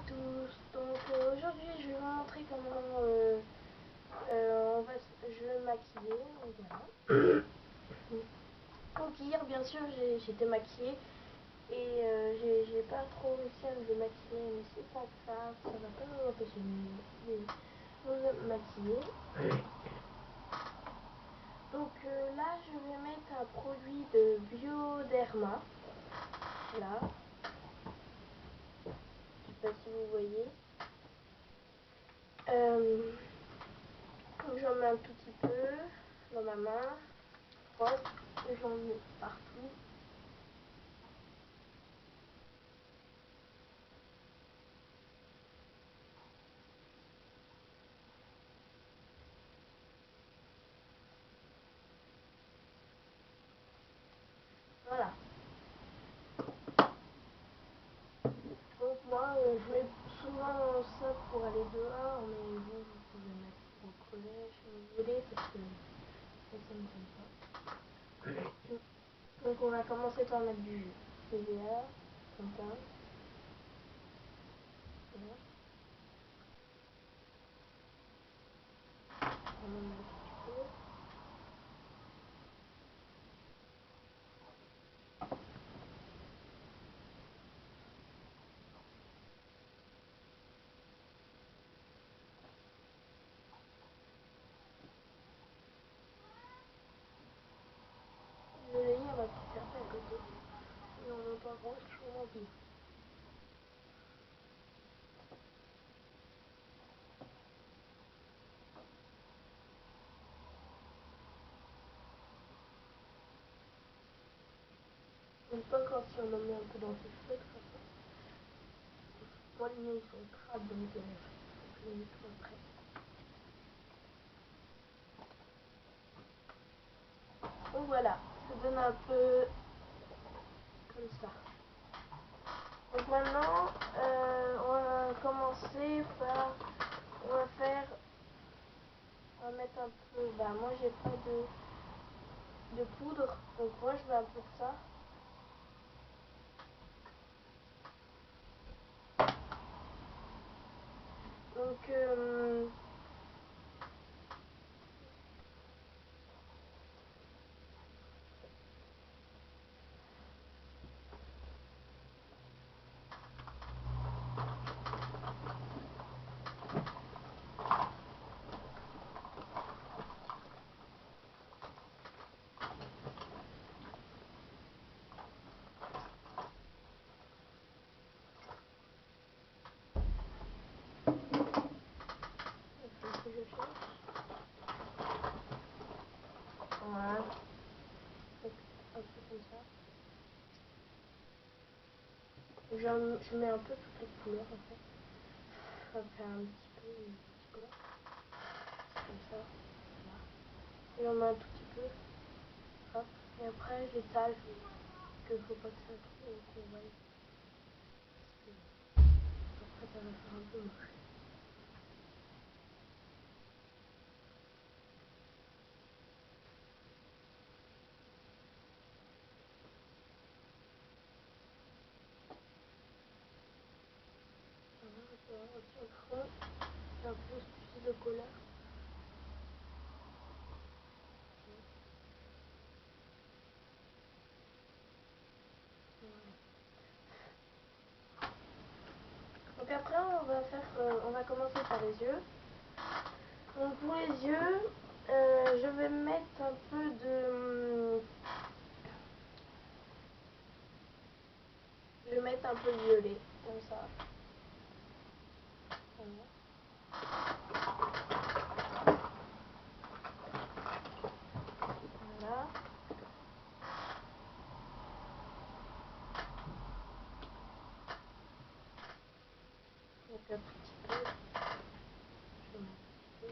tous, donc aujourd'hui je vais vous montrer comment je vais me maquiller, donc voilà. Donc hier bien sûr j'étais maquillée et j'ai pas trop réussi à me démaquiller, mais c'est pas grave, ça va pas nous empêcher de nous maquiller. Donc là je vais mettre un produit de Bioderma, là, je sais pas si vous voyez. J'en mets un tout petit peu dans ma main, hop, et j'en mets partout. Voilà. Donc moi, je mets souvent ça pour aller dehors, mais vous pouvez mettre au collège si vous voulez, parce que ça me gêne pas. Donc on va commencer par mettre du PVA, comme ça. Voilà. On en met un petit peu. Désolé, il y a ma petite carte à côté. Et on entend vachement bien. J'aime pas quand si on en met un peu dans ses cheveux, comme ça. Moi, les miens, ils sont crades, donc faut que je les nettoie après. Donc voilà, ça donne un peu comme ça. Donc maintenant, on va commencer par, on va mettre un peu, moi j'ai pas de poudre, donc moi je mets un peu de ça. Donc voilà, un peu comme ça. Je mets un peu toutes les couleurs en fait. Ça fait un petit peu, comme ça. Voilà. Et on met un tout petit peu. Hop. Et après j'étale, parce qu'il faut pas que ça trop qu'on voie. Après ça va faire un peu moche. Au fond, et un peu plus de couleur. Donc après on va commencer par les yeux. Donc pour les yeux, je vais mettre un peu de, je vais mettre un peu de violet, comme ça. Voilà. Voilà. Donc un petit peu. Je vais mettre un petit peu.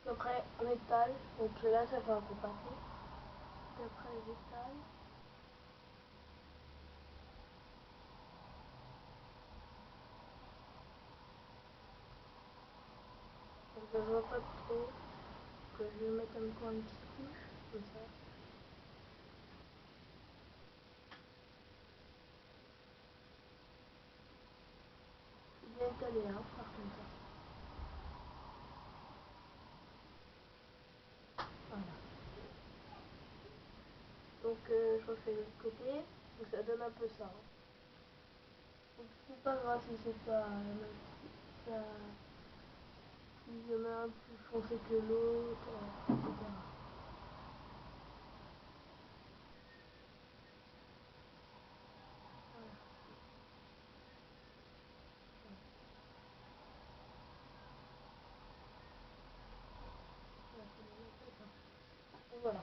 Après on étale, donc là ça fait un peu partout. Et après j'étale. ça se voit pas trop. Que je vais mettre encore une petite couche, comme ça. Bien étalé, hein, par contre. Voilà. Donc je refais l'autre côté, donc ça donne un peu ça. Hein. Donc c'est pas grave si c'est pas ça, si il y en a un plus foncé que l'autre, etc. Et voilà.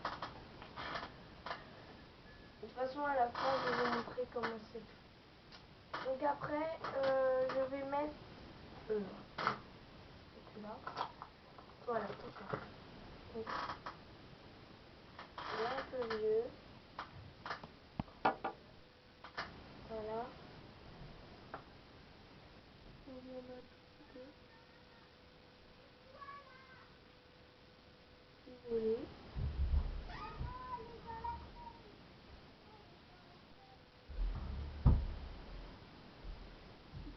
De toute façon à la fin je vais vous montrer comment c'est fait. Donc après je vais mettre là. Voilà, tout ça. Donc, il est un peu vieux. Voilà. On va mettre un peu. Si vous voulez.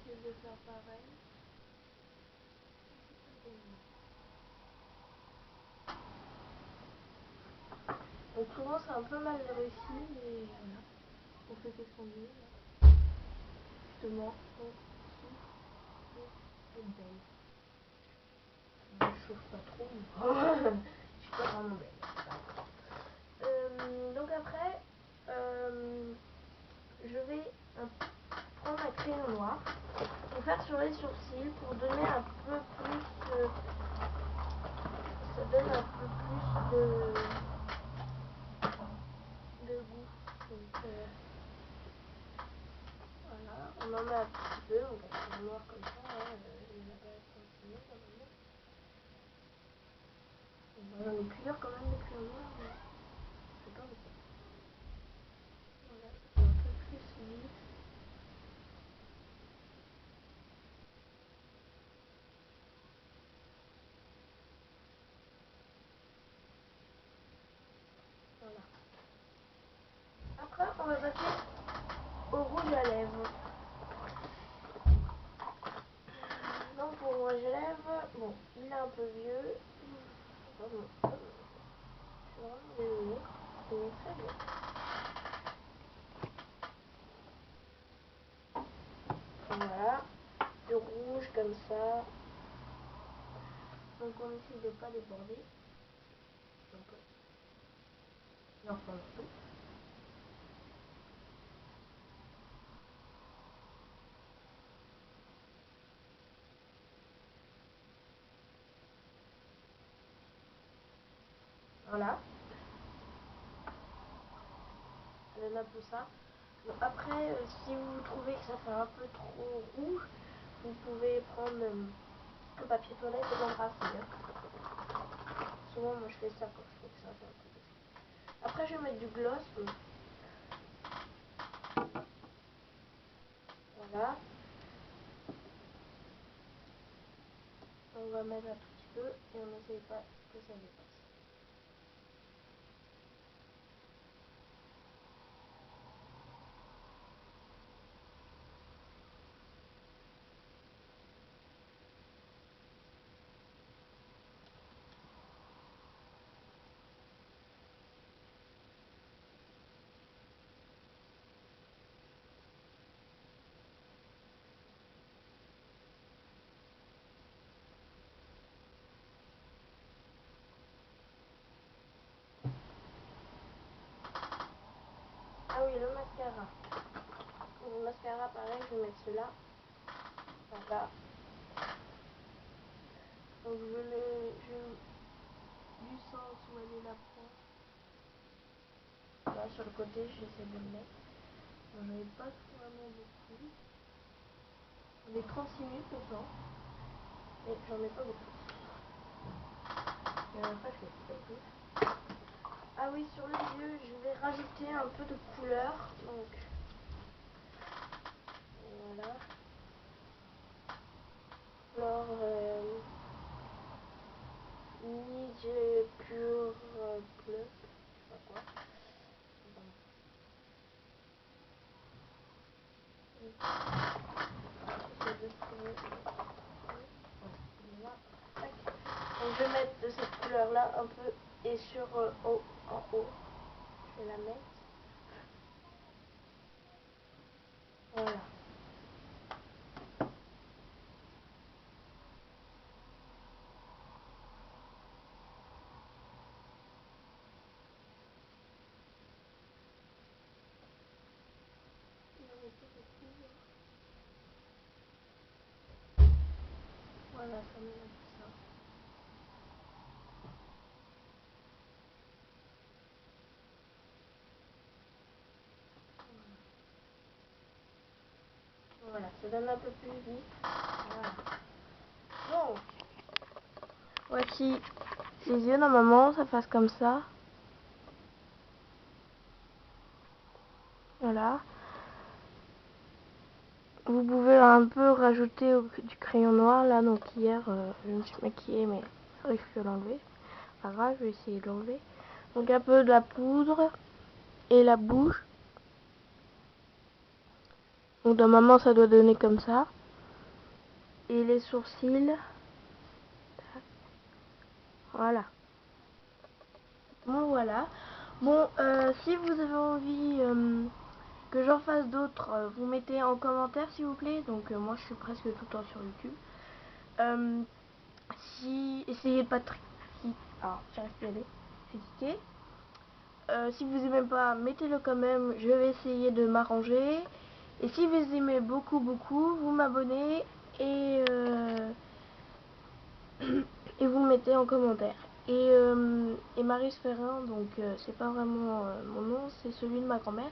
Je vais faire pareil. Donc souvent c'est un peu mal réussi, mais voilà. On fait ce qu'on veut. Justement, on souffle et belle. Je chauffe pas trop. Je suis pas vraiment belle. Donc après, je vais prendre un crayon noir pour faire sur les sourcils pour donner un peu plus. Ça donne un peu plus de goût. Donc, voilà, on en met un petit peu, donc un crayon noir comme ça, hein, il n'y en a pas 5 normalement. J'en ai plusieurs quand même des crayons noirs, mais je sais pas beaucoup. Voilà, ça fait un peu plus vif. Voilà. Après, on va passer au rouge à lèvres. Donc pour le rouge à lèvres, bon, il est un peu vieux. Vraiment, je suis vraiment désolée. Il est très bien. Voilà, du rouge comme ça. Donc on essaie de ne pas déborder. Donc, il en faut un peu. Voilà. Ça donne un peu ça. Bon, après, si vous trouvez que ça fait un peu trop rouge, vous pouvez prendre un papier toilette et l'embrasser. Hein. Souvent, moi, je fais ça quand je trouve que ça fait un peu rouge. Après, je vais mettre du gloss. Voilà. On va mettre un tout petit peu et on n'essaye pas que ça dépasse. Ah oui, le mascara. Le mascara, pareil, je vais mettre celui-là. Voilà. Donc je du sang soigner la peau. Là, sur le côté, j'essaie de le mettre. Bon, j'en ai pas vraiment beaucoup. On est 36 minutes maintenant. Mais j'en ai pas beaucoup. Et après, je fais un peu plus. Ah oui, sur les yeux, je vais rajouter un peu de couleur. Donc, voilà. Alors, je vais mettre de cette couleur là un peu et sur en haut. Je vais la mettre. Voilà. Voilà, ça me met ça. Voilà, ça donne un peu plus vite. Voilà. Donc, voici les yeux. Normalement, ça fasse comme ça. Voilà. Vous pouvez un peu rajouter du crayon noir là. Donc hier, je me suis maquillée, mais c'est vrai que je peux l'enlever. Pas grave, je vais essayer de l'enlever. Donc un peu de la poudre et la bouche. Donc normalement, ça doit donner comme ça. Et les sourcils. Voilà. Bon, voilà. Bon, si vous avez envie que j'en fasse d'autres, vous mettez en commentaire s'il vous plaît. Donc moi je suis presque tout le temps sur YouTube. Si essayez pas de si, alors j'arrive plus à aller, critiquer. Si vous aimez pas, mettez-le quand même. Je vais essayer de m'arranger. Et si vous aimez beaucoup, vous m'abonnez et vous mettez en commentaire. Et Marie Ferrin, donc c'est pas vraiment mon nom, c'est celui de ma grand-mère.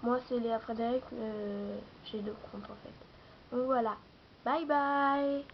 Moi c'est Léa Frédéric, j'ai deux comptes en fait. Donc voilà, bye bye.